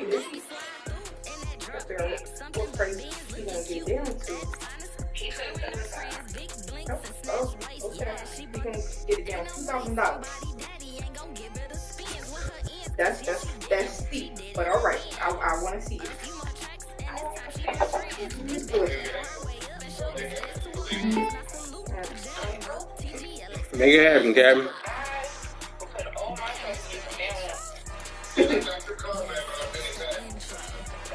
see this. But they're what crazy he gonna get down to. Oh, okay. He gonna get it down $2,000. That's steep, but all right. I want to see it. Make it happen, Gabby.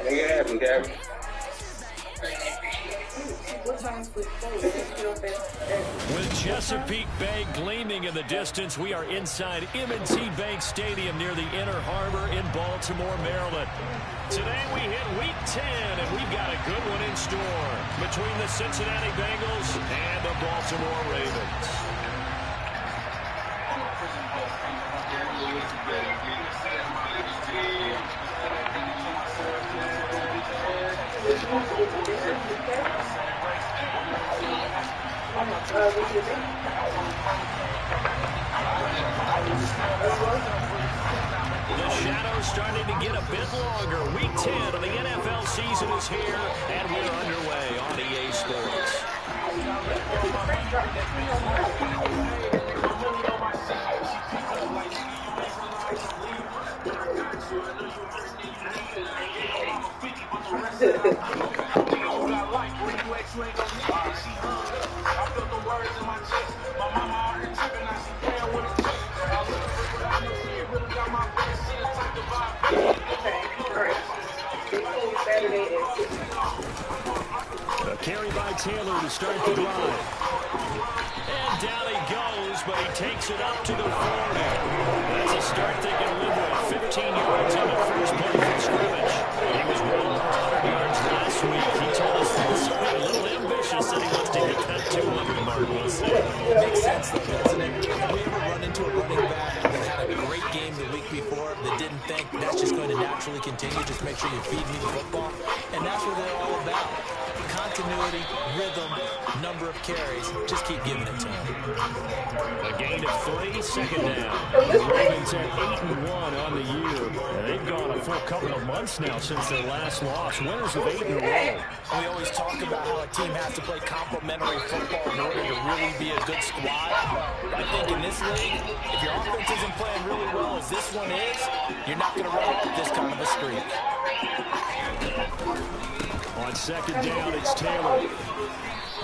Make it happen, Gabby. With Chesapeake Bay gleaming in the distance, we are inside M&T Bank Stadium near the Inner Harbor in Baltimore, Maryland. Today we hit Week 10, and we've got a good one in store between the Cincinnati Bengals and the Baltimore Ravens. The shadow's starting to get a bit longer. Week 10 of the NFL season is here, and we're underway on EA Sports. A carry by Taylor to start the drive. And down he goes, but he takes it up to the 40. That's a start they can live with. 15 yards on the first play from scrimmage. He was well over 100 yards last week. He told us this week a little ambitious that he wants to hit that 200 mark. We'll see. It makes sense, though, doesn't it? Have we ever run into a running back that had a great game the week before that didn't think that's just going to naturally continue? Just make sure you feed me the football. And that's what they're all about. Continuity, rhythm, number of carries. Just keep giving it to him. A gain of 3, second down. The Ravens at 8-1 on the year. And they've gone a full couple of months now since their last loss. Winners of 8 in a row. We always talk about how a team has to play complementary football in order to really be a good squad. I think in this league, if your offense isn't playing really well as this one is, you're not going to run off this kind of a streak. On second down, it's Taylor.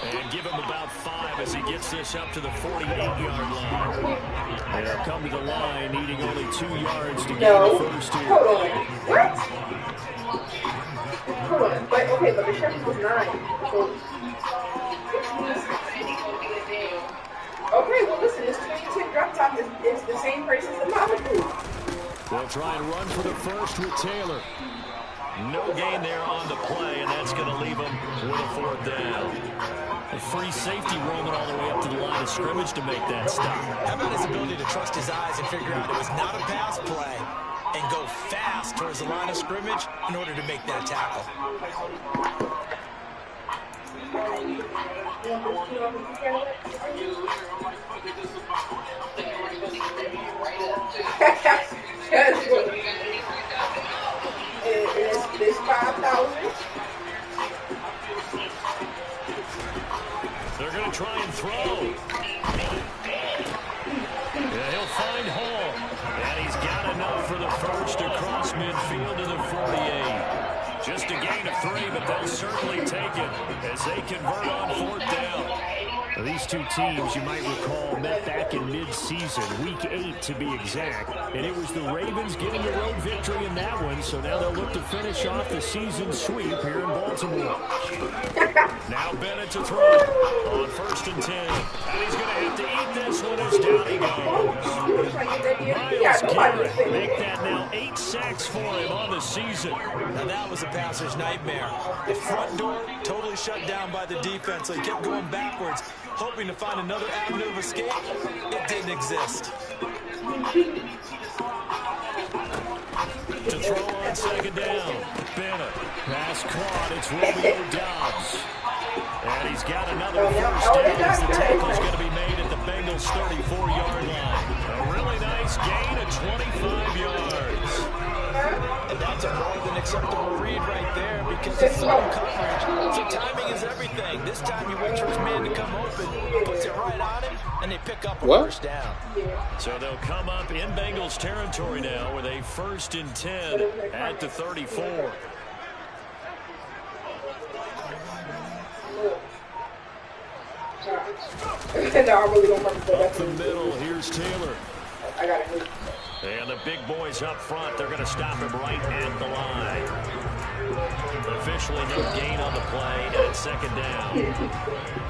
And give him about 5 as he gets this up to the 48-yard line. They'll come to the line, needing only 2 yards to get the first here. Hold on. What? Hold on. But, okay, but the Shepherds was 9. So, okay, well, listen, this 2010 drop top is the same price as the Mama Group. They'll try and run for the first with Taylor. No gain there on the play, and that's going to leave him with a 4th down. A free safety roaming all the way up to the line of scrimmage to make that stop. How about his ability to trust his eyes and figure out it was not a pass play and go fast towards the line of scrimmage in order to make that tackle. It's 5,000. They're going to try and throw. Yeah, he'll find Hall. And he's got enough for the first across midfield to the 48. Just a gain of 3, but they'll certainly take it as they convert on 4th down. Now, these two teams, you might recall, met back in mid-season, Week 8 to be exact, and it was the Ravens getting the road victory in that one, so now they'll look to finish off the season sweep here in Baltimore. Now Bennett to throw on 1st and 10, and he's going to have to eat this one as down he goes. Myles Garrett make that now 8 sacks for him on the season. Now that was a passer's nightmare. The front door totally shut down by the defense, so he kept going backwards, hoping to find another avenue of escape. It didn't exist. To throw on 2nd down, Bennett. Pass caught, it's Romeo Doubs. And he's got another first down as the tackle's going to be made at the Bengals' 34-yard line. A really nice gain of 25 yards. And that's a more than acceptable read right there because it's zone coverage. So timing is everything. This time you wait for his man to come open, puts it right on him, and they pick up a first down. So they'll come up in Bengals territory now with a 1st and 10 at the 34. Up the middle, here's Taylor. And the big boys up front, they're going to stop him right at the line. Officially no gain on the play, and it's 2nd down.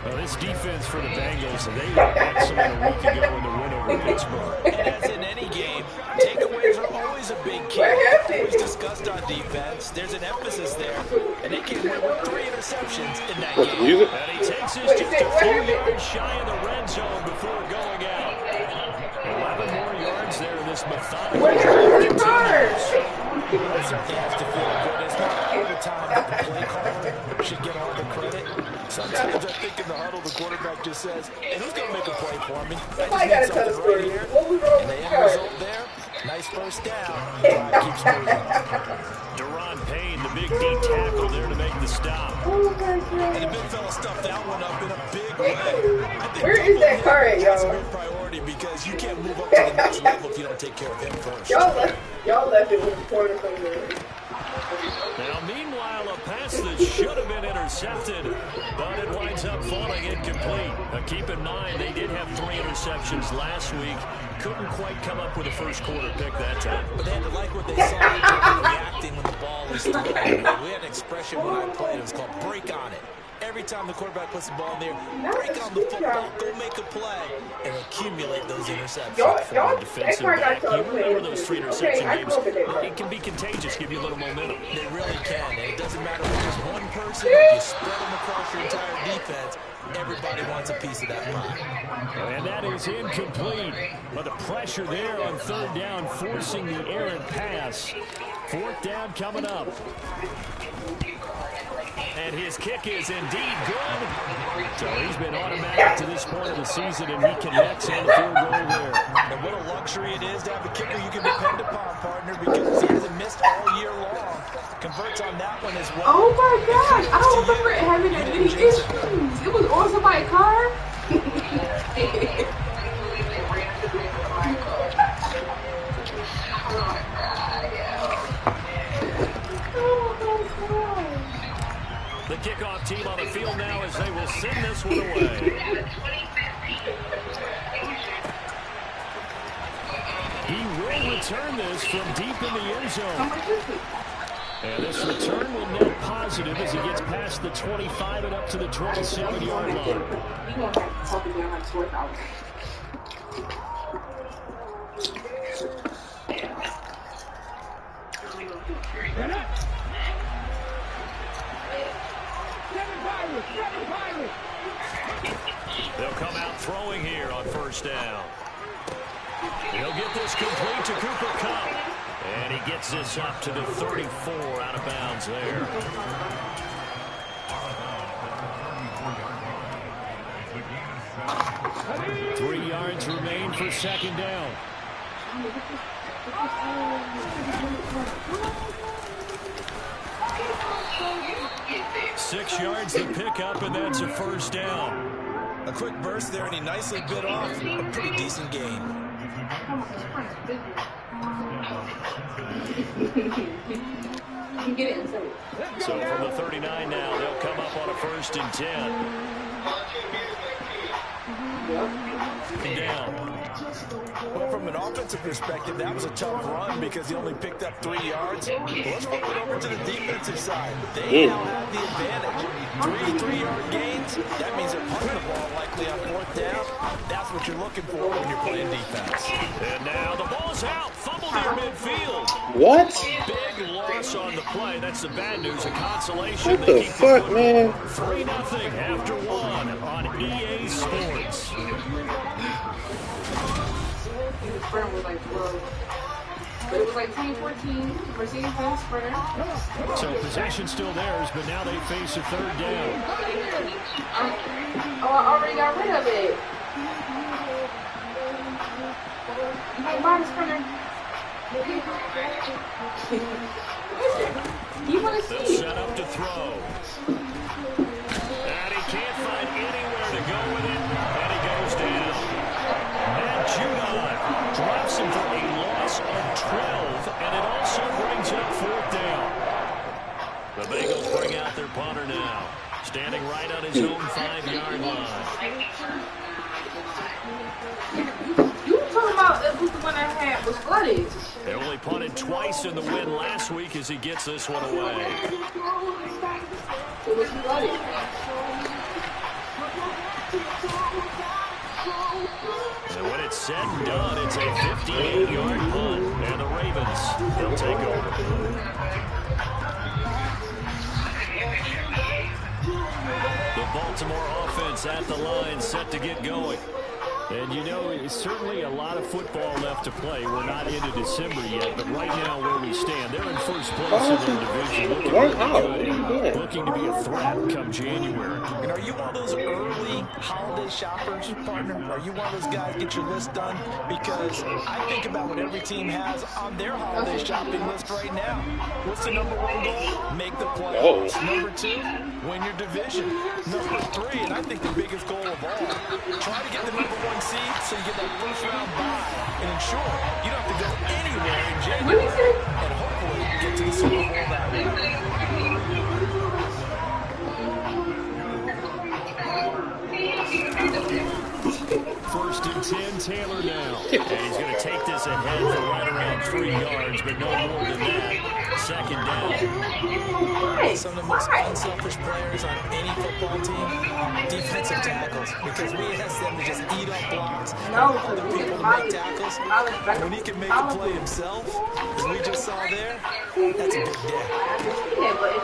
Well, this defense for the Bengals, they were excellent a week ago in the win over Pittsburgh. And as in any game, takeaways are always a big key. Always discussed on defense. There's an emphasis there, and they came away with 3 interceptions in that game. And he takes this just a few yards shy of the red zone before going out. 11 more yards there in this methodical drive continues. It certainly has to feel good. It's not all the time that the play caller should get all the credit. Sometimes I think in the huddle, the quarterback just says, hey, who's going to make a play for me? I just need something right here. And the end result there, nice first down. Drive keeps moving. Deron Payne, the big D tackle there to make the stop. And the big fella stuffed that one up in a big way. I think where is that car at, that's a y'all? big priority because you can't move up to the next level if you don't take care of him first. Y'all left it with a corner from there. Now, meanwhile, a pass that should have been intercepted, but it winds up falling incomplete. Now, keep in mind, they did have 3 interceptions last week. Couldn't quite come up with a first quarter pick that time. But they had to like what they saw, reacting when the ball was thrown. We had an expression when I played. It was called break on it. Every time the quarterback puts the ball in there, break on the football, go make a play, and accumulate those interceptions. For a defensive back, you remember those 3 interception games. It can be contagious, give you a little momentum. They really can, and it doesn't matter if it's one person, if you spread them across your entire defense, everybody wants a piece of that pie. And that is incomplete. But the pressure there on 3rd down, forcing the errant pass. 4th down coming up. And his kick is indeed good. So he's been automatic to this point of the season, and he connects on the field goal there. And what a luxury it is to have a kicker you can depend upon, partner, because he hasn't missed all year long. Converts on that one as well. Oh my gosh, I don't remember it having that many issues. It was on somebody's car. The kickoff team on the field now as they will send this one away. He will return this from deep in the end zone. And this return will net positive as he gets past the 25 and up to the 27-yard line. They'll come out throwing here on 1st down. He'll get this complete to Cooper Kupp. And he gets this up to the 34 out of bounds there. Three yards remain for 2nd down. Six yards to pick up, and that's a 1st down. A quick burst there, and he nicely bit off a pretty decent gain. So from the 39 now, they'll come up on a 1st and 10. Down. Well, from an offensive perspective, that was a tough run because he only picked up 3 yards. Well, let's flip it over to the defensive side. They now have the advantage. 3-3-yard gains. That means they're punting the ball likely on 4th down. That's what you're looking for when you're playing defense. And now the ball's out. Fumble near midfield. What? Big loss on the play. That's the bad news. A consolation. What the fuck, man? 3-0 after 1 on EA Sports. Sprinter was like, whoa. But it was like 2014, Mercedes-Benz Sprinter. So possession still theirs, but now they face a 3rd down. Oh, I already got rid of it. You can't buy the Sprinter. You want to They'll see it. set up to throw. And he can't find anywhere to go with it. And he goes down. Matt Judon drops him for a loss of 12. And it also brings up 4th down. The Bengals bring out their punter now. Standing right on his own 5-yard line. You were talking about it was the one I had was flooded. They only punted twice in the win last week as he gets this one away. It was flooded. And when it's said and done, it's a 58-yard punt. And the Ravens, they'll take over. The Baltimore offense at the line, set to get going. And, you know, it's certainly a lot of football left to play. We're not into December yet, but right now where we stand, they're in first place in their division. Looking really good, looking to be a threat come January. And are you one of those early holiday shoppers, partner? Are you one of those guys get your list done? Because I think about what every team has on their holiday shopping list right now. What's the #1 goal? Make the playoffs. #2, win your division. #3, and I think the biggest goal of all, try to get the #1 seed so you get that first-round bye and ensure you don't have to go anywhere in January and hopefully get to the Super Bowl that way. 1st and 10, Taylor now. And he's going to take this ahead for right around 3 yards, but no more than that. 2nd down. Some of the most unselfish players on any football team, defensive tackles, because we ask them to just eat up blocks and other people to make tackles. When he can make a play himself, as we just saw there, that's a big day.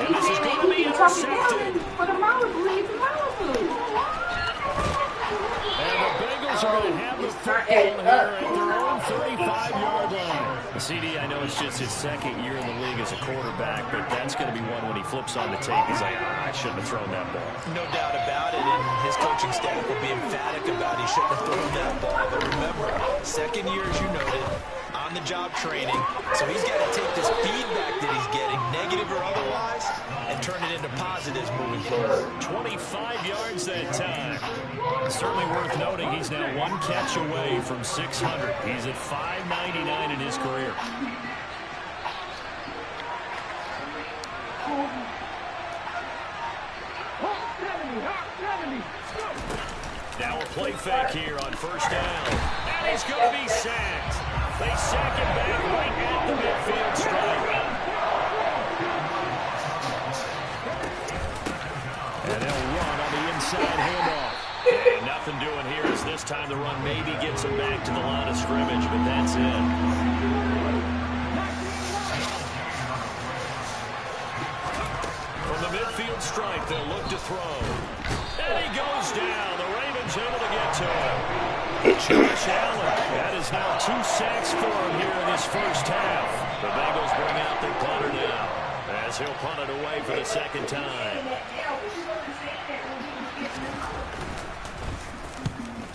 And this is going to be intercepted. For the Malibu, it's Malibu. And the Bengals are going to have the football here at their own 35-yard line. CD, I know it's just his 2nd year in the league as a quarterback, but that's going to be one when he flips on the tape. He's like, I shouldn't have thrown that ball. No doubt about it, and his coaching staff will be emphatic about he shouldn't have thrown that ball. But remember, 2nd year, as you noted, on-the-job training, so he's got to take this feedback that he's getting, negative or otherwise, and turn it into positives moving forward. 25 yards that time. Certainly worth noting he's now 1 catch away from 600. He's at 599 in his career. Now a play fake here on 1st down. And he's going to be sacked. They sack him back right at the midfield stripe. And they'll run on the inside handoff. And nothing doing here as this time the run maybe gets him back to the line of scrimmage, but that's it. From the midfield stripe, they'll look to throw. And he goes down. The Ravens able to get to him. Josh Allen, that is now 2 sacks for him here in this first half. The Bengals bring out their punter now, as he'll punt it away for the 2nd time.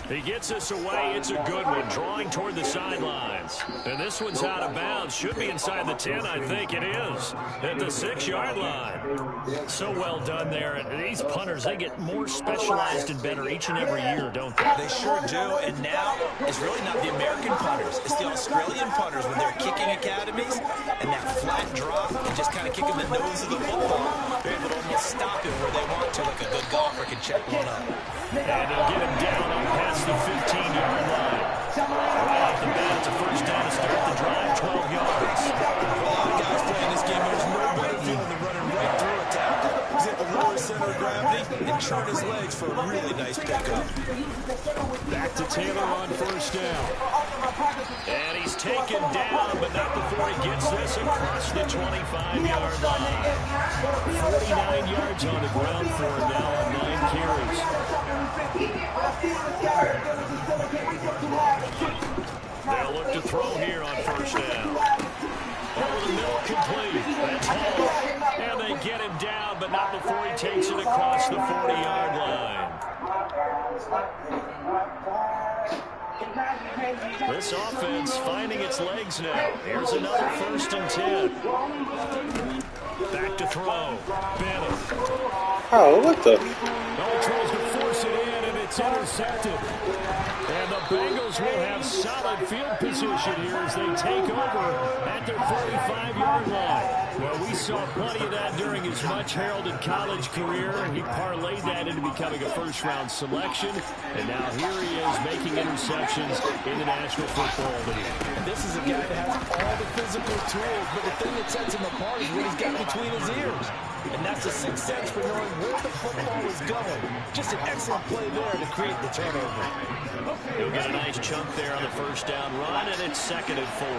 He gets this away. It's a good one, drawing toward the sidelines. And this one's out of bounds. Should be inside the 10, I think it is, at the 6-yard line. So well done there. And these punters, they get more specialized and better each and every year, don't they? They sure do. And now it's really not the American punters. It's the Australian punters when they're kicking academies and that flat drop and just kind of kicking the nose of the football. They're able to almost stop it where they want to, like a good golfer can check one up. And they'll get him down on past the 15-yard line. Right off the bat, it's a 1st down to start the drive, 12 yards. For a lot of guys playing this game, there's no better feeling than running right through a tackle. He's at the lower center of gravity and churn his legs for a really nice pickup. Back to Taylor on 1st down. And he's taken down, but not before he gets this across the 25-yard line. 49 yards on the ground for him now on 9 carries. They'll look to throw here on 1st down. Over the middle, complete. That's Hall. And they get him down, but not before he takes it across the 40-yard line. This offense finding its legs now. Here's another 1st and 10. Back to throw. Bennett. Oh, what the? No, tries to force it in, and it's intercepted. And the Bengals will have solid field position here as they take over at their 45-yard line. Well, we saw plenty of that during his much-heralded college career. He parlayed that into becoming a first-round selection. And now here he is making interceptions in the National Football League. And this is a guy that has all the physical tools, but the thing that sets him apart is what he's got between his ears. And that's the sixth sense for knowing where the football is going. Just an excellent play there to create the turnover. He'll get a nice chunk there on the 1st down run, and it's 2nd and 4.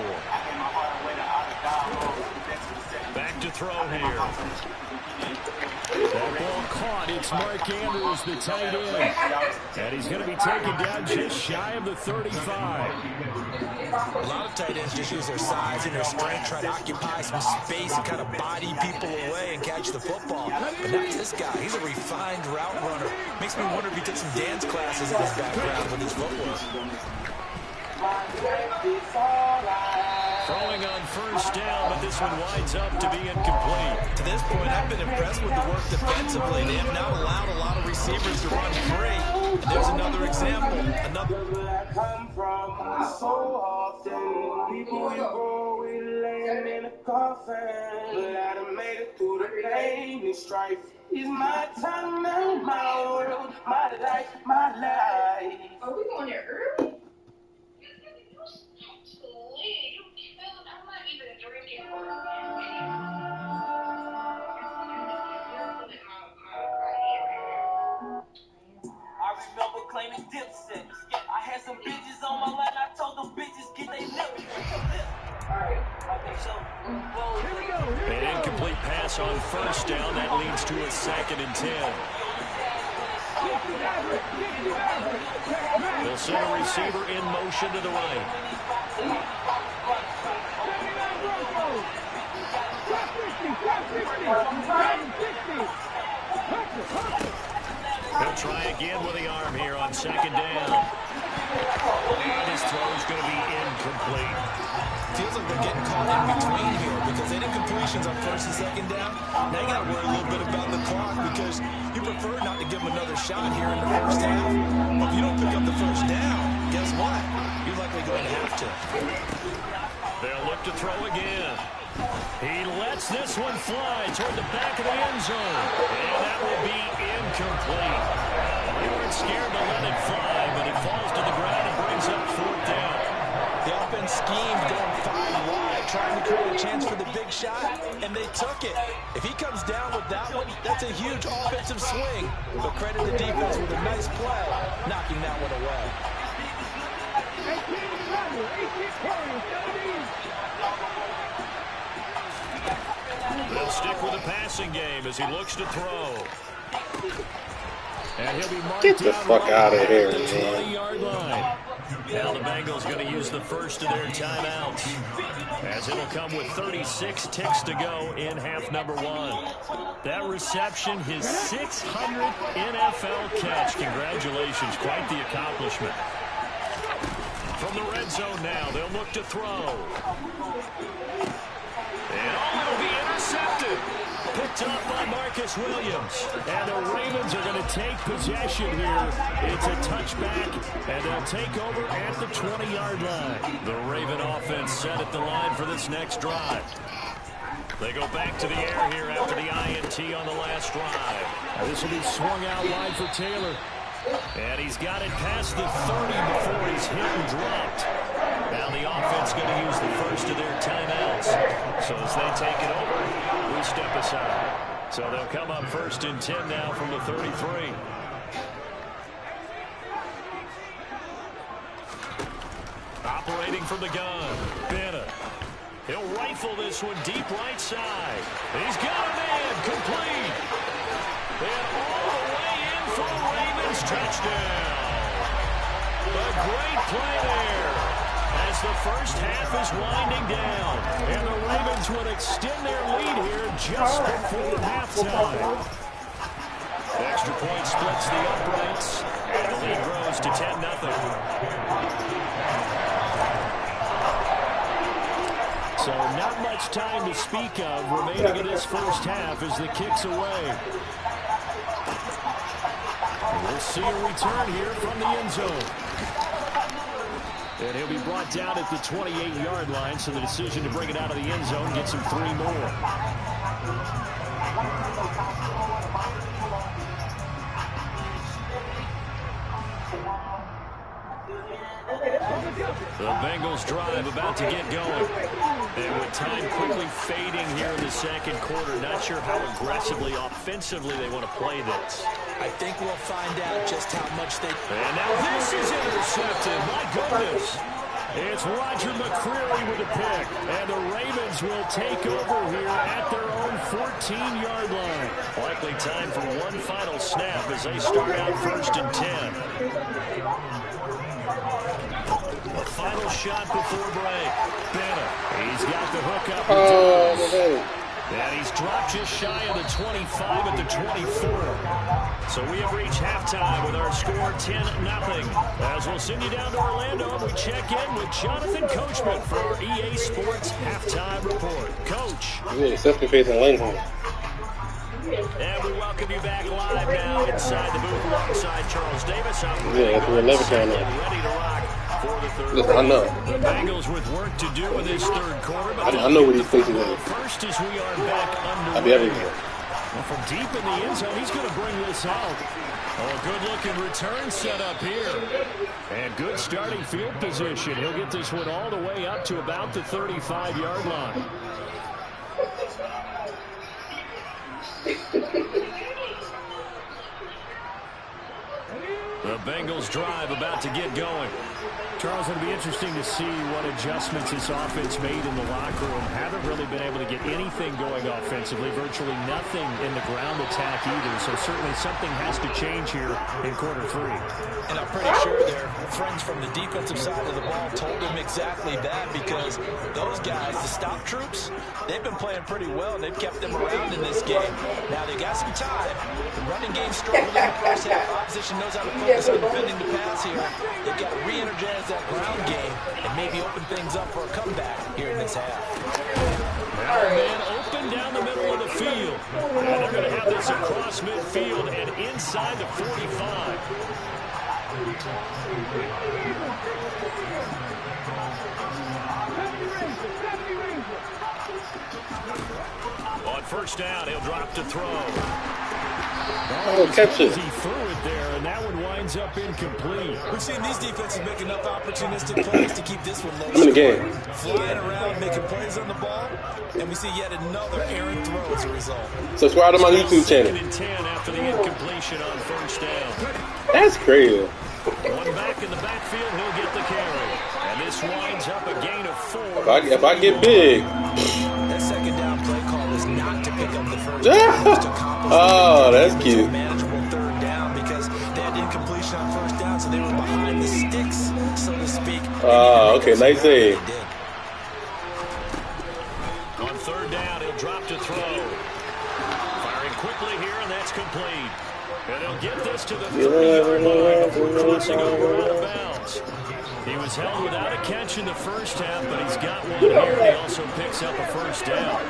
Back to throw here. That ball caught. It's Mark Andrews, the tight end. And he's going to be taken down just shy of the 35. A lot of tight ends just use their size and their strength, try to occupy some space and kind of body people away and catch the football. But not this guy. He's a refined route runner. Makes me wonder if he took some dance classes in his background with his footwork. Throwing on 1st down, but this one winds up to be incomplete. To this point, I've been impressed with the work defensively. They have not allowed a lot of receivers to run free. And there's another example. Where I come from, so often people you go with laying in a coffin. But I done made it through the pain and strife. It's my time now, my world, my life, my life. Are we going there early? I remember claiming Dipset. I had some bitches on my line. I told them bitches get they lips. Alright, okay, so An incomplete pass on 1st down. That leads to a 2nd and 10. They'll send a receiver in motion to the right. He'll try again with the arm here on 2nd down. And his throw's going to be incomplete. Feels like they're getting caught in between here because they did completions on 1st and 2nd down. Now you got to worry a little bit about the clock because you prefer not to give them another shot here in the 1st half. But if you don't pick up the 1st down, guess what? You're likely going to have to. They'll look to throw again. He lets this one fly toward the back of the end zone. And that will be incomplete. They weren't scared to let it fly, but it falls to the ground and brings up 4th down. The offense schemed going 5 wide, trying to create a chance for the big shot, and they took it. If he comes down with that one, that's a huge offensive swing. But credit the defense with a nice play, knocking that one away. They'll stick with the passing game as he looks to throw. And he'll be marked Get the fuck out of here, at the man. 20-yard line. Now the Bengals going to use the first of their timeouts, as it'll come with 36 ticks to go in half number 1. That reception, his 600th NFL catch. Congratulations, quite the accomplishment. From the red zone now, they'll look to throw. And it'll be intercepted. Picked up by Marcus Williams. And the Ravens are going to take possession here. It's a touchback, and they'll take over at the 20-yard line. The Raven offense set at the line for this next drive. They go back to the air here after the INT on the last drive. This will be swung out wide for Taylor. And he's got it past the 30 before he's hit and dropped. Now the offense going to use the first of their timeouts. So as they take it over, we step aside. So they'll come up 1st and 10 now from the 33. Operating from the gun, Bennett. He'll rifle this one deep right side. He's got a man, complete. And all the way in for the Ravens touchdown. A great play there as the first half is winding down. And the Ravens would extend their lead here just before halftime. Extra point splits the uprights, and the lead grows to 10-0. So not much time to speak of remaining in this first half as the kick's away. We'll see a return here from the end zone. And he'll be brought down at the 28-yard line, so the decision to bring it out of the end zone gets him 3 more. The Bengals drive about to get going. And with time quickly fading here in the second quarter, not sure how aggressively, offensively they want to play this. I think we'll find out just how much they... And now this is intercepted. My goodness. It's Roger McCreary with a pick. And the Ravens will take over here at their own 14-yard line. Likely time for one final snap as they start out 1st and 10. A final shot before break. Bennett. He's got the hook up. And he's dropped just shy of the 25 at the 24. So we have reached halftime with our score 10-0. As we'll send you down to Orlando and we check in with Jonathan Coachman for our EA Sports Halftime Report. Coach. Yeah, Sesame-facing Langhorne. And we welcome you back live now inside the booth alongside Charles Davis. Yeah, that's where 11 time now. Ready to rock for the third. Listen, I know. The Bengals with work to do in this third quarter. But I know what he's thinking of. First as we are back underway. I'll be everywhere. Well, from deep in the end zone, he's going to bring this out. Oh, a good-looking return set up here. And good starting field position. He'll get this one all the way up to about the 35-yard line. The Bengals drive about to get going. Charles, it'll be interesting to see what adjustments this offense made in the locker room. Haven't really been able to get anything going offensively. Virtually nothing in the ground attack either. So certainly something has to change here in quarter 3. And I'm pretty sure their friends from the defensive side of the ball told them exactly that, because those guys, the stop troops, they've been playing pretty well. And they've kept them around in this game. Now they got some time. The running game struggled in the first half. Opposition knows how to focus on defending the pass here. They've got to re-energize that ground game and maybe open things up for a comeback here in this half. Now a man open down the middle of the field. And they're going to have this across midfield and inside the 45. On first down, he'll drop to throw. Oh, catch it. He threw it there, and that one winds up incomplete. We've seen these defenses make enough opportunistic plays to keep this one low. I'm in the game. Flying around, making plays on the ball, and we see yet another errant throw as a result. Subscribe to my YouTube channel. 2nd and 10 after the incompletion on first down. That's crazy. One back in the backfield, he'll get the carry. And this winds up a gain of 4. If I get big. That second down play call is not to pick up the first down. Oh, that's cute. Manageable third down because they had incompletion on first down, so they were behind the sticks, so to speak. Okay, nice save. On third down, he'll drop to throw. Firing quickly here, and that's complete. And they'll get this to the 30-yard line before crossing over out of bounds. He was held without a catch in the first half, but he's got one here, and he also picks up a first down.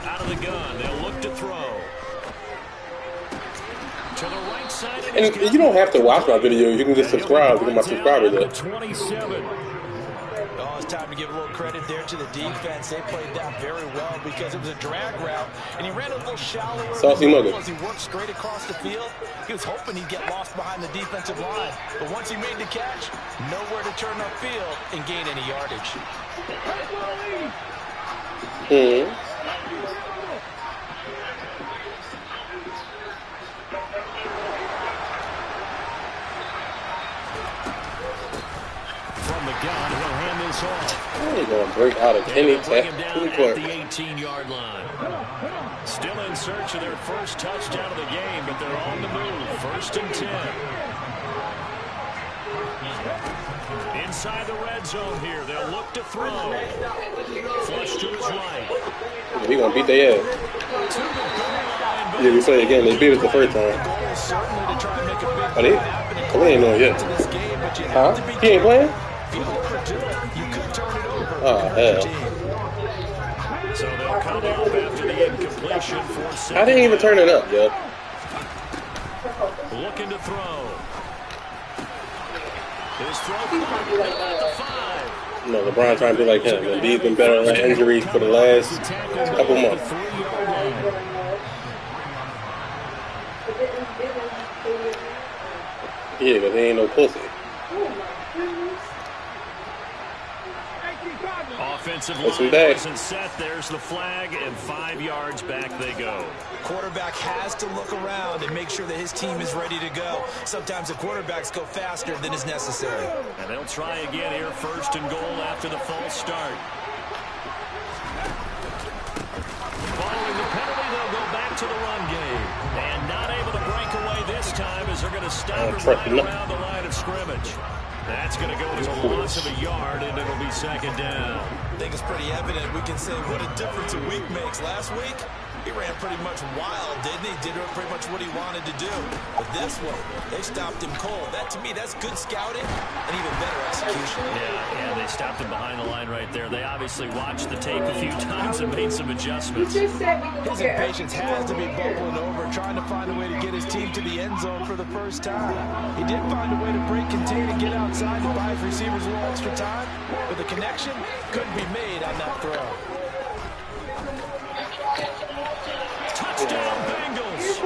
Out of the gun, they'll look to throw. To the right side. And you don't have to watch my videos. You can just subscribe to get my subscribers up. 27. Oh, it's time to give a little credit there to the defense. They played that very well because it was a drag route, and he ran a little shallower. Saucy mother. As he worked straight across the field, he was hoping he'd get lost behind the defensive line. But once he made the catch, nowhere to turn upfield and gain any yardage. From the gun, he'll hand this off. They're going to break out of Kenny Bring him down at the Clark. 18-yard line. Still in search of their first touchdown of the game, but they're on the move. 1st and 10. Inside the red zone here, they'll look to throw. Flush to his right. He going to beat their ass. Yeah, we played again. They beat us the first time. Oh, they ain't know it yet. Huh? He ain't playing? If you overdo it, you could turn it over. Oh, and hurt your hell. team. So they'll come off after the incompletion for second. I didn't even turn it up, yo. Looking to throw. His throw at the 5. No, LeBron trying to be like him. And B's been better on that injury for the last couple months. Yeah, because he ain't no pussy. Offensive That's some line day. wasn't set. There's the flag, and 5 yards back they go. Quarterback has to look around and make sure that his team is ready to go. Sometimes the quarterbacks go faster than is necessary. And they'll try again here, 1st and goal after the false start. Following the penalty, they'll go back to the run game. And not able to break away this time as they're going to stop it right around the line of scrimmage. That's going to go as a loss of a yard, and it'll be 2nd down. I think it's pretty evident. We can say what a difference a week makes. Last week, he ran pretty much wild, didn't he? Did pretty much what he wanted to do. But this one, they stopped him cold. That, to me, that's good scouting and even better execution. Yeah, they stopped him behind the line right there. They obviously watched the tape a few times and made some adjustments. Just said we could His get impatience has to be bubbling over, trying to find a way to get his team to the end zone for the first time. He did find a way to break contain and get outside to buy his receivers a little extra time, but the connection couldn't be made on that throw. Touchdown Bengals.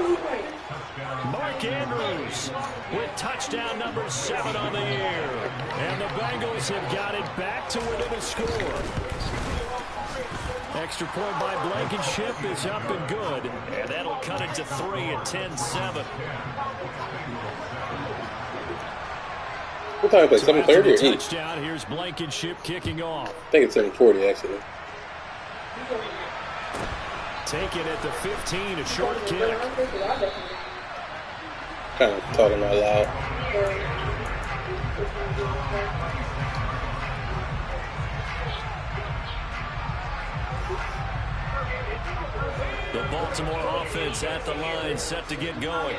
Mark Andrews with touchdown number 7 on the year. And the Bengals have got it back to within a score. Extra point by Blankenship is up and good. And that'll cut it to 3 at 10-7. What time we play? 7:30 or 8? Touchdown. Here's Blankenship kicking off. I think it's 7:40 actually. Taken at the 15, a short kick. Kind of talking out loud. The Baltimore offense at the line, set to get going.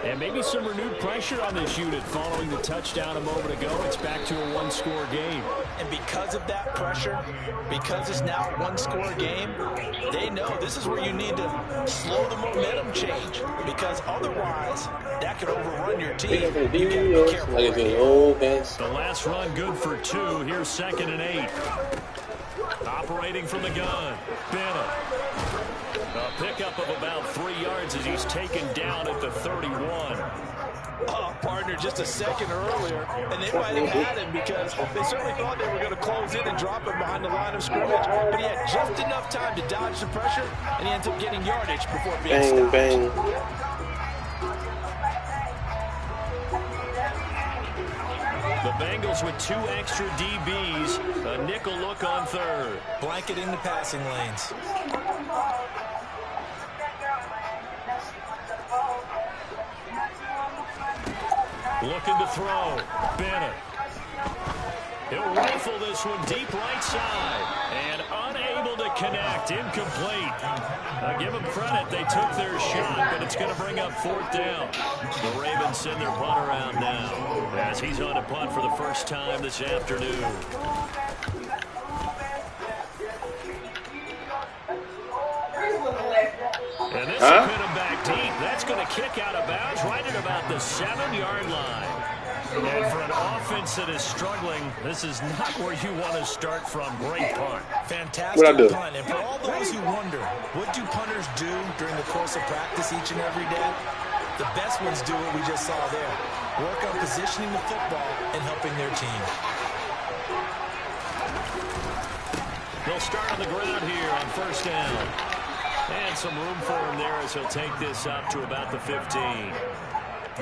And maybe some renewed pressure on this unit following the touchdown a moment ago. It's back to a 1-score game. And because of that pressure, because it's now a 1-score game, they know this is where you need to slow the momentum change. Because otherwise, that could overrun your team. You got to be careful. The last run good for 2. Here's 2nd and 8. Operating from the gun. Bennett. A pickup of about 3 yards as he's taken down at the 31. Oh, partner, just a second earlier, and they might have had him because they certainly thought they were going to close in and drop him behind the line of scrimmage, but he had just enough time to dodge the pressure, and he ends up getting yardage before being stopped. Bang. The Bengals with 2 extra DBs, a nickel look on 3rd. Blanketing the passing lanes. Looking to throw. Bennett. He'll rifle this one deep right side. And unable to connect. Incomplete. Give them credit. They took their shot, but it's going to bring up 4th down. The Ravens send their punt around now as he's on a punt for the first time this afternoon. And this will pin him back deep. That's going to kick out of bounds right at about the 7-yard line. And for an offense that is struggling, this is not where you want to start from. Great punt. Fantastic punt. And for all those who wonder, what do punters do during the course of practice each and every day? The best ones do what we just saw there. Work on positioning the football and helping their team. They'll start on the ground here on 1st down. And some room for him there as he'll take this up to about the 15.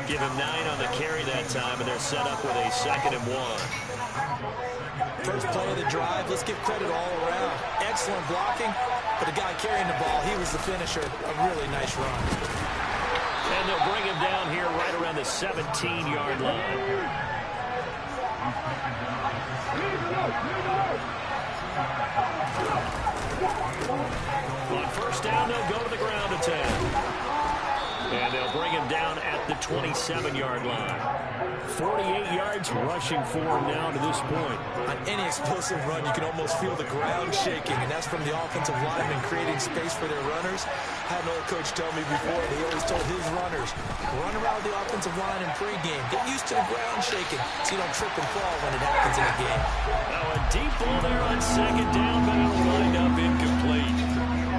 Give him 9 on the carry that time, and they're set up with a 2nd and 1. First play of the drive, let's give credit all around. Excellent blocking, but the guy carrying the ball, he was the finisher. A really nice run. And they'll bring him down here right around the 17-yard line. On 1st down, they'll go to the ground attack. And they'll bring him down at the 27-yard line. 48 yards rushing for him now to this point. On any explosive run, you can almost feel the ground shaking, and that's from the offensive linemen creating space for their runners. I had an old coach tell me before, he always told his runners, run around the offensive line in pregame. Get used to the ground shaking so you don't trip and fall when it happens in a game. Now a deep ball there on second down, but it'll wind up incomplete.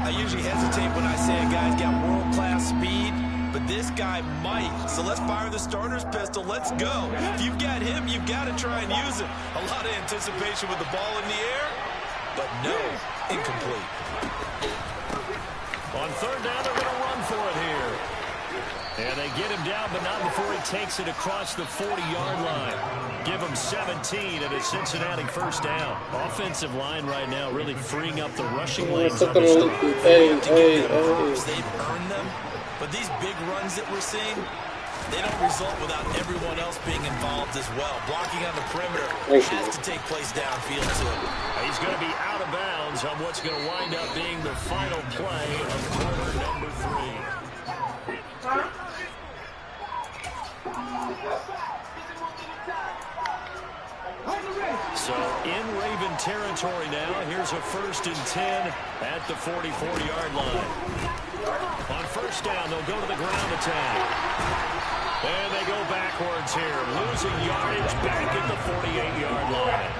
I usually hesitate when I say a guy's got world-class speed, but this guy might. So let's fire the starter's pistol. Let's go. If you've got him, you've got to try and use it. A lot of anticipation with the ball in the air, but no, incomplete. On third down, they're going to run for it here. And they get him down, but not before he takes it across the 40-yard line. Give him 17 at a Cincinnati first down. Offensive line right now really freeing up the rushing lanes on the stop. They've earned them, but these big runs that we're seeing, they don't result without everyone else being involved as well. Blocking on the perimeter has to take place downfield too. He's going to be out of bounds on what's going to wind up being the final play of quarter number 3. So in Raven territory now, here's a 1st and 10 at the 44-yard line. On first down, they'll go to the ground attack. And they go backwards here, losing yardage back at the 48-yard line.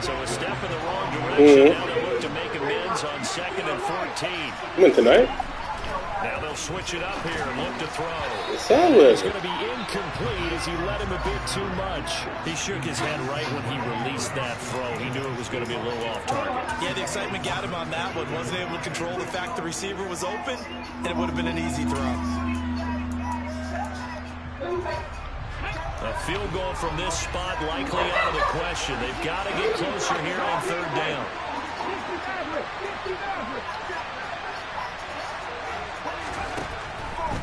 So a step in the wrong direction. Now they look to make amends on 2nd and 14. Win tonight. Now they'll switch it up here and look to throw. It's going to be incomplete as he let him a bit too much. He shook his head right when he released that throw. He knew it was going to be a little off target. Yeah, the excitement got him on that one. Wasn't able to control the fact the receiver was open, and it would have been an easy throw. A field goal from this spot likely out of the question. They've got to get closer here on third down.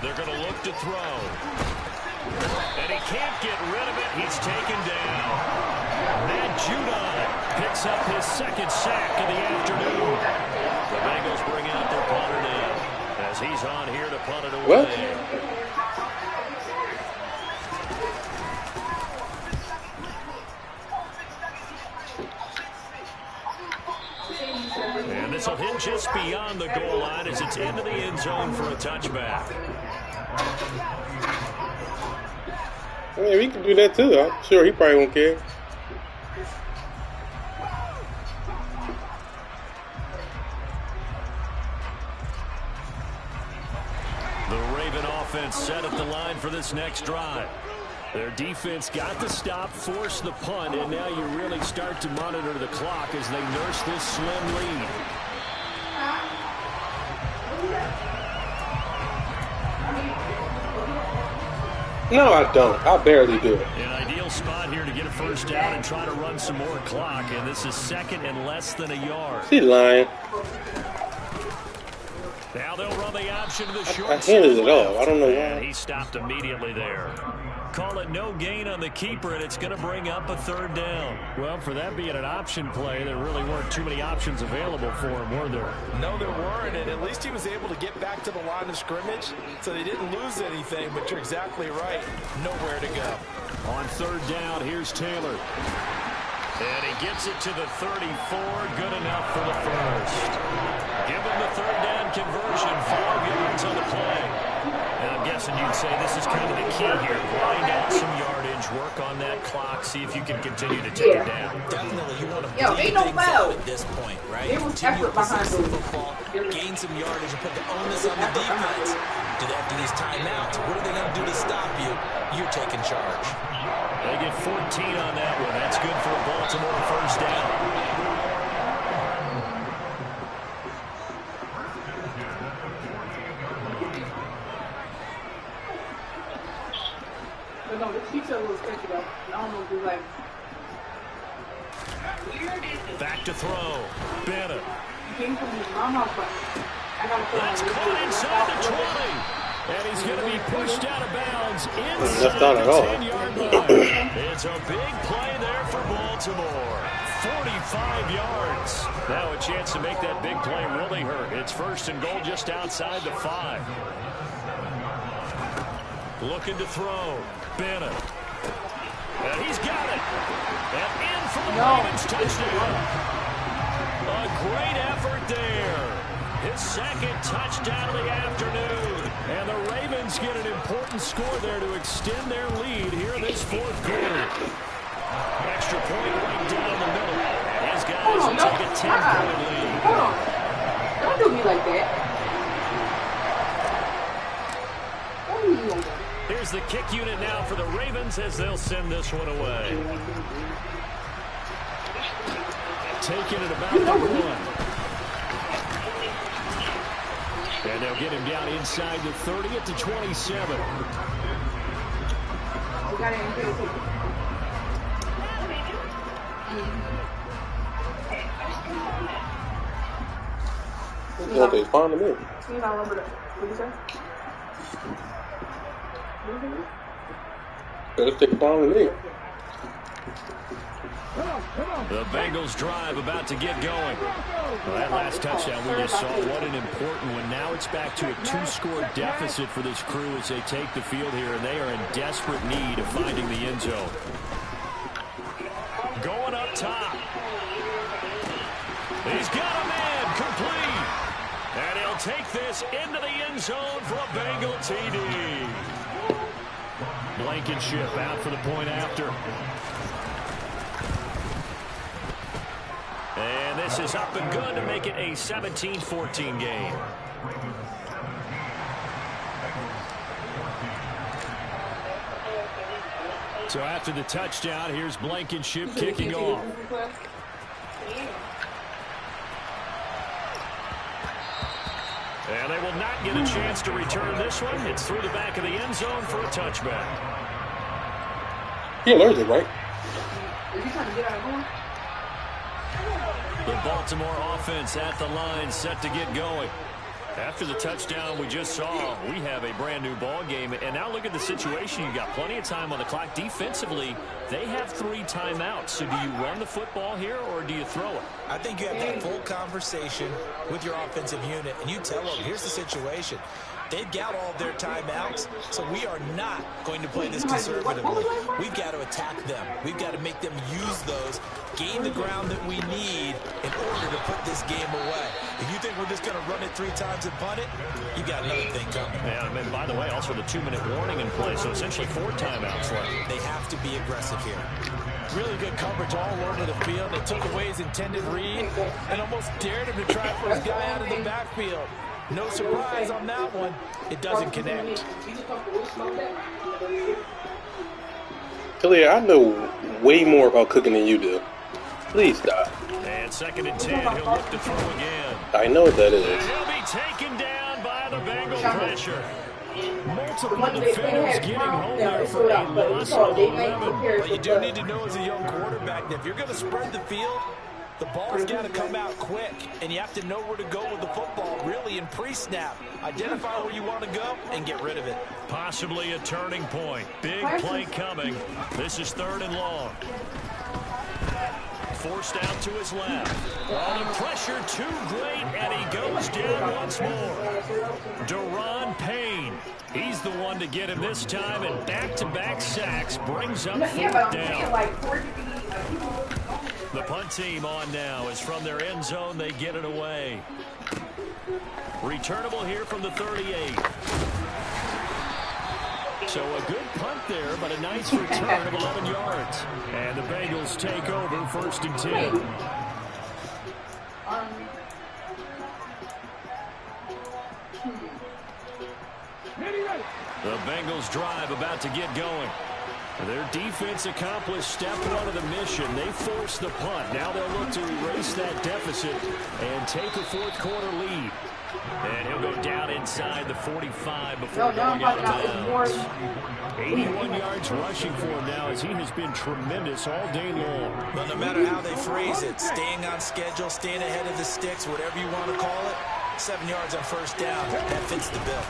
They're going to look to throw. And he can't get rid of it. He's taken down. Matt Judon picks up his 2nd sack of the afternoon. The Bengals bring out their punter now as he's on here to punt it away. What? And this will hit just beyond the goal line as it's into the end zone for a touchback. Yeah, we can do that too. I'm sure he probably won't care. The Raven offense set at the line for this next drive. Their defense got the stop, forced the punt, and now you really start to monitor the clock as they nurse this slim lead. No, I don't. I barely do it. An ideal spot here to get a first down and try to run some more clock, and this is 2nd and less than a yard. She lying. Now they'll run the option to the short I handed it off. I don't know why. And he stopped immediately there. Call it no gain on the keeper, and it's going to bring up a third down. Well, for that being an option play, there really weren't too many options available for him, were there? No, there weren't, and at least he was able to get back to the line of scrimmage, so they didn't lose anything, but you're exactly right. Nowhere to go. On third down, here's Taylor. And he gets it to the 34. Good enough for the first. Give him the third down conversion. 5 yards on the play. And I'm guessing you'd say this is kind of the key here. Grind out some yardage, work on that clock, see if you can continue to take it down. Definitely, you want to ain't no foul at this point, right? It was Continue effort behind possessing the football, gain some yardage, and put the onus on the defense. Do they have to use timeouts? What are they going to do to stop you? You're taking charge. They get 14 on that one. That's good for a Baltimore first down. But no, the teacher was catching up. I don't know if it's like. Back to throw. Bennett. He came from his mama, but I got to put That's caught inside the 20. And he's going to be pushed out of bounds That's not inside at all. the 10-yard line. It's a big play there for Baltimore. 45 yards. Now a chance to make that big play really hurt. It's 1st and goal just outside the 5. Looking to throw. Bennett. And he's got it. And in for the Ravens touchdown. A great effort there. His second touchdown of the afternoon. And the Ravens get an important score there to extend their lead here in this fourth quarter. Extra point right down the middle. And his guys will take a 10-point lead. Hold on. Don't do me like that. Don't do me like that. Here's the kick unit now for the Ravens as they'll send this one away. Taking it about the 1. And they'll get him down inside the 30 at the 27. We got it in here. Okay, fine to me. You don't remember that. What did you say? Let's take a bomb to me. The Bengals drive about to get going. Well, that last touchdown we just saw, what an important one. Now it's back to a 2-score deficit for this crew as they take the field here, and they are in desperate need of finding the end zone. Going up top. He's got a man complete. And he'll take this into the end zone for a Bengal TD. Blankenship out for the point after. And this is up and good to make it a 17-14 game. So after the touchdown, here's Blankenship kicking off. And they will not get a chance to return this one. It's through the back of the end zone for a touchback. He learned it, right? The Baltimore offense at the line, set to get going. After the touchdown we just saw, we have a brand new ball game. And now look at the situation. You've got plenty of time on the clock. Defensively, they have 3 timeouts. So do you run the football here or do you throw it? I think you have that full conversation with your offensive unit, and you tell them, here's the situation. They've got all their timeouts, so we are not going to play this conservatively. We've got to attack them. We've got to make them use those, gain the ground that we need in order to put this game away. If you think we're just going to run it 3 times and punt it, you got another thing coming. Yeah, and by the way, also the 2-minute warning in play, so essentially 4 timeouts left. They have to be aggressive here. Really good coverage all over the field. They took away his intended read and almost dared him to try to put his guy out of the backfield. No surprise on that one. It doesn't connect. Talia, I know way more about cooking than you do. Please stop. And 2nd and 10, he'll look to throw again. I know what that is. And he'll be taken down by the Bengal pressure. Multiple defenders getting home there for a loss of 11. But you do need to know as a young quarterback that if you're going to spread the field, the ball's got to come out quick, and you have to know where to go with the football, really, in pre-snap. Identify where you want to go and get rid of it. Possibly a turning point. Big play coming. This is 3rd and long. Forced out to his left. Oh, the pressure too great, and he goes down once more. Deron Payne. He's the one to get him this time, and back-to-back sacks brings up 4th down. The punt team on now as from their end zone they get it away. Returnable here from the 38. So a good punt there, but a nice return of 11 yards. And the Bengals take over 1st and 10. The Bengals drive about to get going. Their defense accomplished step 1 of the mission. They forced the punt. Now they'll look to erase that deficit and take a 4th quarter lead. And he'll go down inside the 45 before going out of bounds. 81 yards rushing for him now as he has been tremendous all day long. Well, no matter how they phrase it, staying on schedule, staying ahead of the sticks, whatever you want to call it, 7 yards on 1st down. That fits the bill.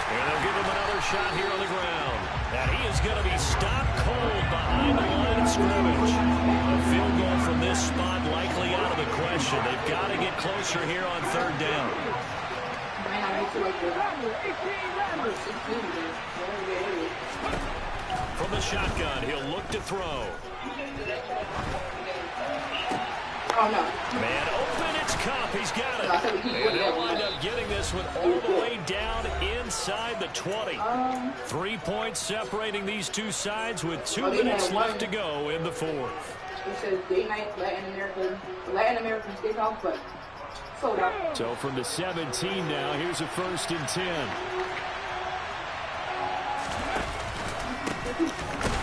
And they'll give him another shot here on the ground. And he is going to be stopped cold behind the line of scrimmage. A field goal from this spot likely out of the question. They've got to get closer here on 3rd down. might not make it like the 16 there. From the shotgun, he'll look to throw. Oh, no. Man open, it's Cup. He's got it. And he'll wind up getting this one all the way down inside the 20. 3 points separating these two sides with 2 minutes left to go in the fourth. It says day night Latin American steakhouse, but sold out. So from the 17 now, here's a 1st and 10.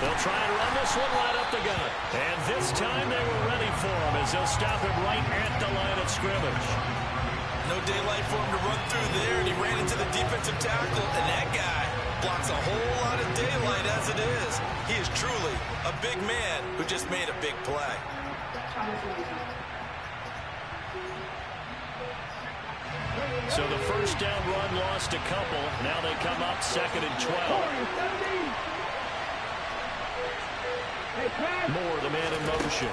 They'll try and run this one right up the gut. And this time they were ready for him as they'll stop him right at the line of scrimmage. No daylight for him to run through there, and he ran into the defensive tackle, and that guy blocks a whole lot of daylight as it is. He is truly a big man who just made a big play. So the first down run lost a couple. Now they come up 2nd and 12. Moore, the man in motion.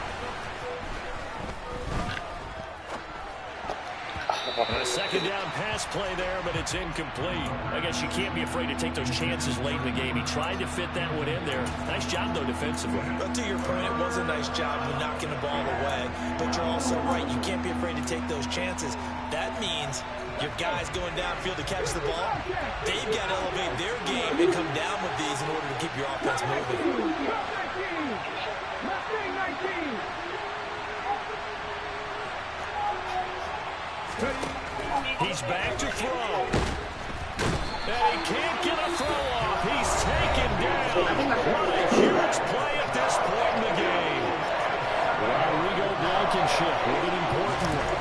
A 2nd down pass play there, but it's incomplete. I guess you can't be afraid to take those chances late in the game. He tried to fit that one in there. Nice job, though, defensively. But to your point, it was a nice job of knocking the ball away. But you're also right. You can't be afraid to take those chances. That means your guys going downfield to catch the ball, they've got to elevate their game and come down with these in order to keep your offense moving. He's back to throw. And he can't get a throw off. He's taken down. What a huge play at this point in the game. Rodrigo Blankenship with an important one.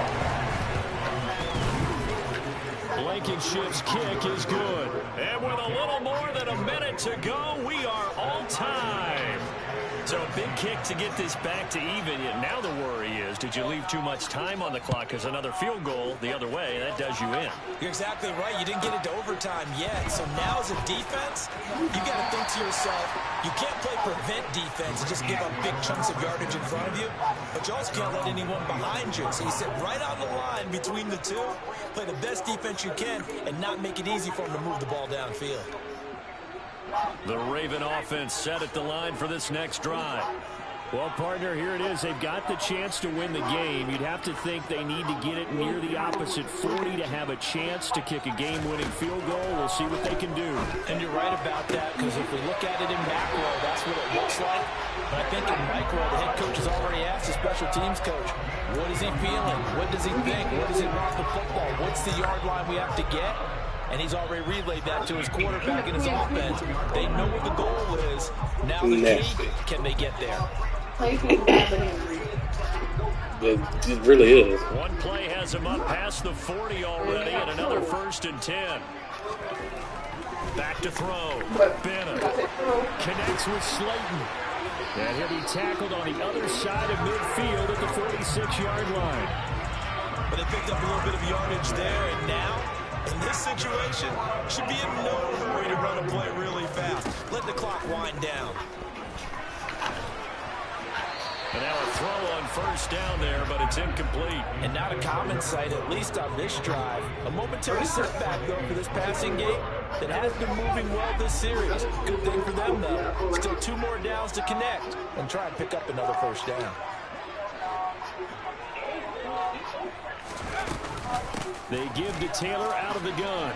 Blankenship's kick is good. And with a little more than a minute to go, we are all time. So a big kick to get this back to even. Now the worry is, did you leave too much time on the clock? Because another field goal the other way, that does you in. You're exactly right. You didn't get it to overtime yet. So now as a defense, you got to think to yourself, you can't play prevent defense and just give up big chunks of yardage in front of you. But you also can't let anyone behind you. So you sit right on the line between the two, play the best defense you can, and not make it easy for them to move the ball downfield. The Raven offense set at the line for this next drive. Well, partner, here it is. They've got the chance to win the game. You'd have to think they need to get it near the opposite 40 to have a chance to kick a game-winning field goal. We'll see what they can do. And you're right about that, because if we look at it in macro, that's what it looks like. But I think in micro, the head coach has already asked the special teams coach, what is he feeling? What does he think? What does he want the football? What's the yard line we have to get? And he's already relayed that to his quarterback and his offense. They know what the goal is. Now the key, can they get there? It really is. One play has him up past the 40 already, and another 1st and 10. Back to throw. Bennett connects with Slayton. And he'll be tackled on the other side of midfield at the 46-yard line. But they picked up a little bit of yardage there, and now, in this situation, should be in no hurry to run a play really fast. Let the clock wind down. And now a throw on 1st down there, but it's incomplete. And not a common sight, at least on this drive. A momentary setback, though, for this passing game that has been moving well this series. Good thing for them, though. Still 2 more downs to connect and try and pick up another 1st down. They give to Taylor out of the gun.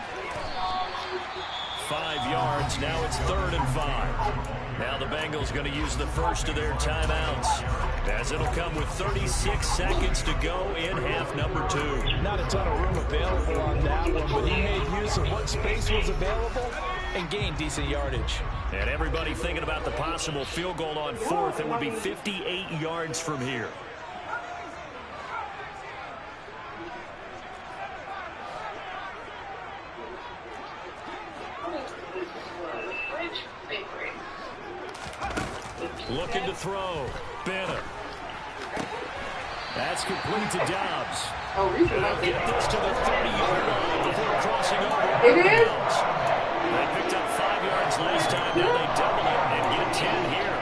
5 yards. Now it's 3rd and 5. Now the Bengals going to use the first of their timeouts, as it'll come with 36 seconds to go in half number 2. Not a ton of room available on that one, but he made use of what space was available and gained decent yardage. And everybody thinking about the possible field goal on 4th. It would be 58 yards from here. Looking to throw. Bennett. That's complete to Dobbs. They'll get this to the 30-yard line before crossing over. It is? They picked up 5 yards last time. Now they double it and get 10 here.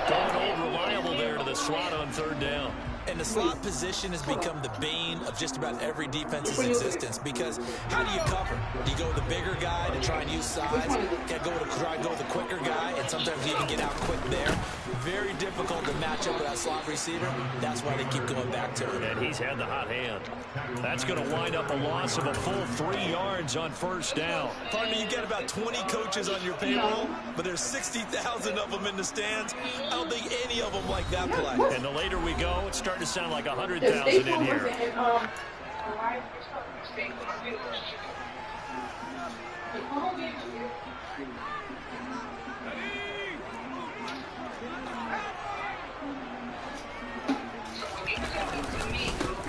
Going old reliable there to the slot on 3rd down. And the slot position has become the bane of just about every defense's existence, because how do you cover? Do you go with the bigger guy to try and use size? Try to go with the quicker guy, and sometimes you even get out quick there. Very difficult to match up with that slot receiver. That's why they keep going back to him. And he's had the hot hand. That's going to wind up a loss of a full 3 yards on first down. Partner, you got about 20 coaches on your payroll, but there's 60,000 of them in the stands. I don't think any of them like that play. And the later we go, it's starting to sound like 100,000 in here.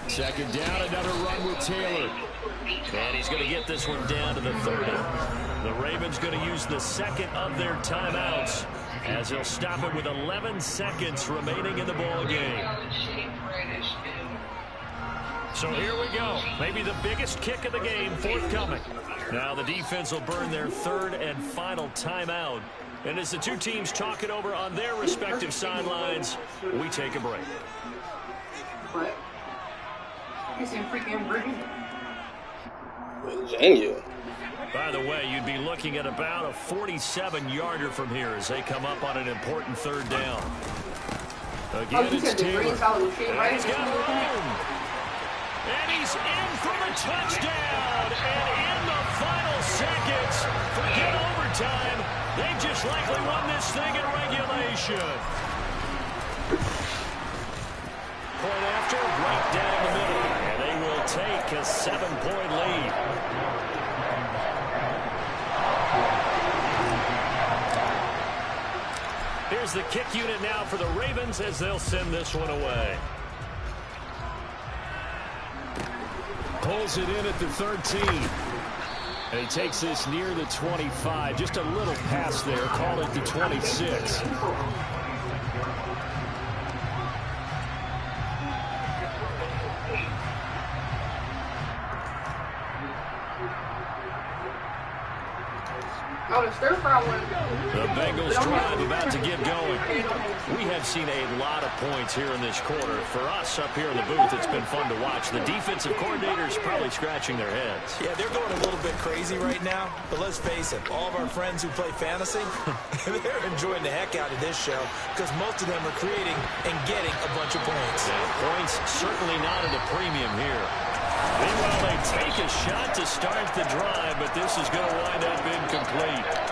Second down, another run with Taylor. And he's going to get this one down to the 30. The Ravens going to use the second of their timeouts, as they'll stop it with 11 seconds remaining in the ball game. So here we go. Maybe the biggest kick of the game forthcoming. Now the defense will burn their third and final timeout. And as the two teams talk it over on their respective sidelines, we take a break. What? You seem freaking green. Virginia. By the way, you'd be looking at about a 47-yarder from here as they come up on an important third down. Again, it's Taylor. He's got room. And he's in for the touchdown. And in the final seconds, forget overtime. They just likely won this thing in regulation. Point after, right down the middle. And they will take a 7-point lead. Here's the kick unit now for the Ravens as they'll send this one away. Pulls it in at the 13. And he takes this near the 25. Just a little pass there. Call it the 26. The Bengals drive about to get going. We have seen a lot of points here in this quarter. For us up here in the booth, it's been fun to watch. The defensive coordinators probably scratching their heads. Yeah, they're going a little bit crazy right now. But let's face it, all of our friends who play fantasy, they're enjoying the heck out of this show because most of them are creating and getting a bunch of points. Yeah, points certainly not at a premium here. Meanwhile, they take a shot to start the drive, but this is going to wind up incomplete.